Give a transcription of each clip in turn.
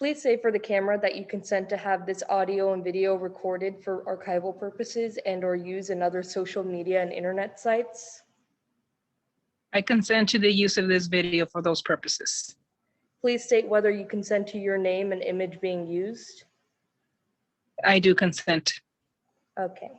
Please say for the camera that you consent to have this audio and video recorded for archival purposes and/or use in other social media and internet sites. I consent to the use of this video for those purposes. Please state whether you consent to your name and image being used. I do consent. Okay.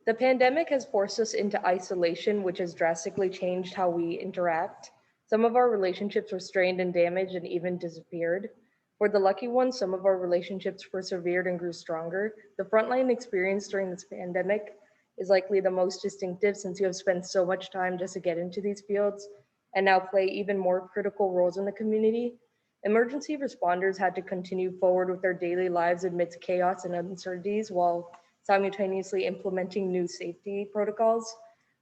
The pandemic has forced us into isolation, which has drastically changed how we interact. Some of our relationships were strained and damaged and even disappeared. For the lucky ones, some of our relationships persevered and grew stronger. The frontline experience during this pandemic is likely the most distinctive since you have spent so much time just to get into these fields and now play even more critical roles in the community. Emergency responders had to continue forward with their daily lives amidst chaos and uncertainties while simultaneously implementing new safety protocols.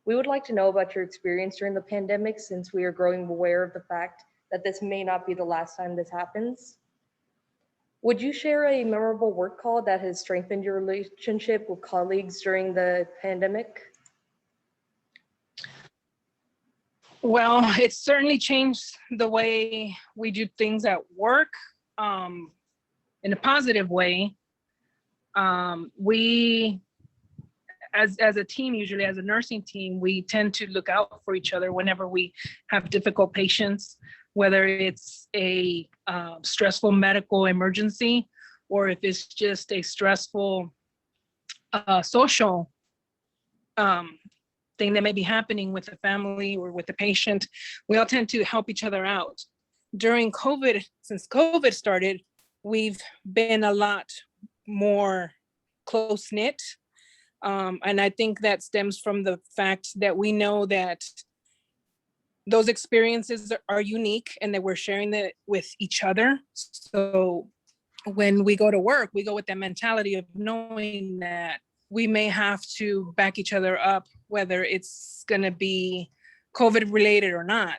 We would like to know about your experience during the pandemic since we are growing aware of the fact that this may not be the last time this happens. Would you share a memorable work call that has strengthened your relationship with colleagues during the pandemic? Well, it certainly changed the way we do things at work in a positive way. We, as a team, usually as a nursing team, we tend to look out for each other whenever we have difficult patients, whether it's a stressful medical emergency or if it's just a stressful social thing that may be happening with the family or with the patient. We all tend to help each other out. During COVID, since COVID started, we've been a lot more close-knit. And I think that stems from the fact that we know that those experiences are unique and that we're sharing that with each other. So when we go to work, we go with that mentality of knowing that we may have to back each other up, whether it's going to be COVID related or not.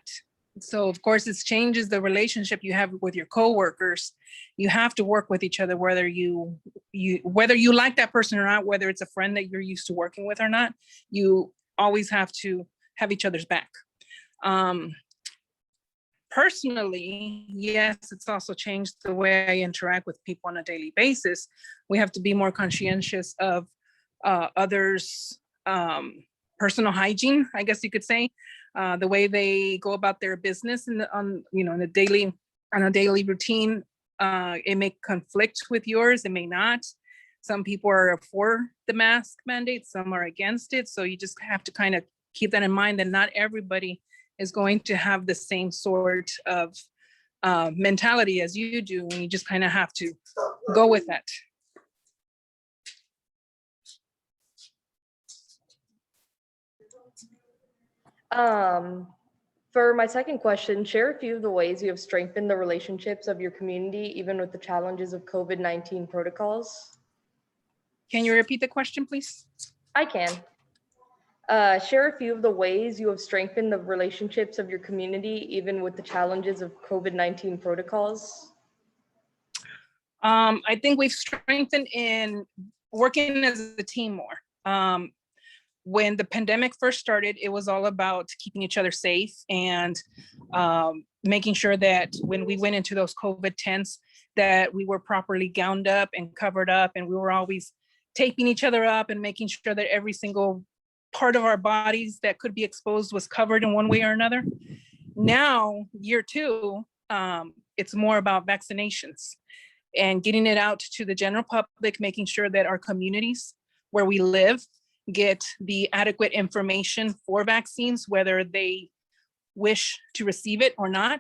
So of course, it changes the relationship you have with your coworkers. You have to work with each other, whether you like that person or not, whether it's a friend that you're used to working with or not. You always have to have each other's back. Personally, yes, it's also changed the way I interact with people on a daily basis. We have to be more conscientious of others' personal hygiene, I guess you could say, the way they go about their business on a daily routine. It may conflict with yours, it may not. Some people are for the mask mandate, some are against it. So you just have to kind of keep that in mind that not everybody is going to have the same sort of mentality as you do, and you just kind of have to go with that. For my second question, share a few of the ways you have strengthened the relationships of your community, even with the challenges of COVID-19 protocols. Can you repeat the question, please? I can. Share a few of the ways you have strengthened the relationships of your community, even with the challenges of COVID-19 protocols. I think we've strengthened in working as a team more. When the pandemic first started, it was all about keeping each other safe and making sure that when we went into those COVID tents, that we were properly gowned up and covered up, and we were always taping each other up and making sure that every single part of our bodies that could be exposed was covered in one way or another. Now, year two, it's more about vaccinations and getting it out to the general public, making sure that our communities where we live get the adequate information for vaccines, whether they wish to receive it or not.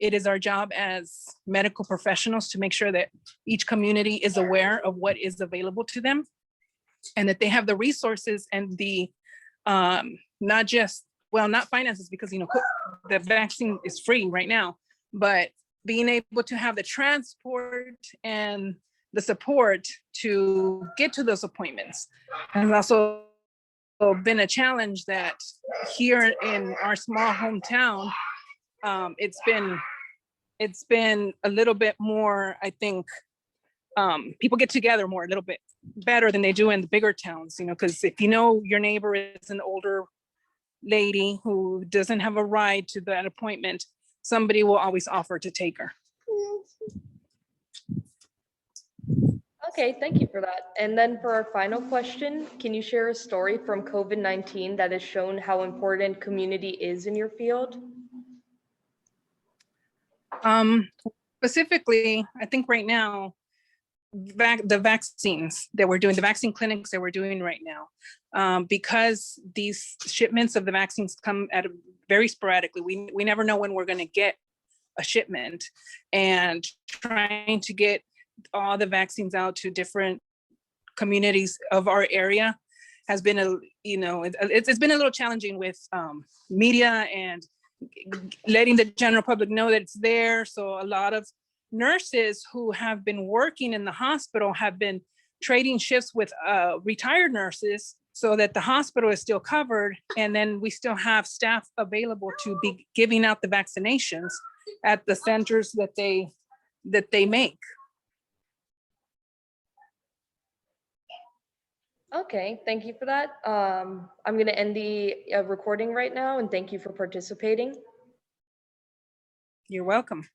It is our job as medical professionals to make sure that each community is aware of what is available to them and that they have the resources and the, not finances, because, the vaccine is free right now, but being able to have the transport and the support to get to those appointments. And also been a challenge that here in our small hometown, it's been a little bit more, I think, people get together more, a little bit better than they do in the bigger towns, because if your neighbor is an older lady who doesn't have a ride to that appointment, somebody will always offer to take her. Okay, thank you for that. And then for our final question, can you share a story from COVID-19 that has shown how important community is in your field? Um, Specifically, I think right now, the vaccines that we're doing, the vaccine clinics that we're doing right now, because these shipments of the vaccines come at a very sporadically. We never know when we're going to get a shipment, and trying to get all the vaccines out to different communities of our area has been it's been a little challenging with media and letting the general public know that it's there. So a lot of nurses who have been working in the hospital have been trading shifts with retired nurses so that the hospital is still covered, and then we still have staff available to be giving out the vaccinations at the centers that they make. Okay, thank you for that. I'm going to end the recording right now and thank you for participating. You're welcome.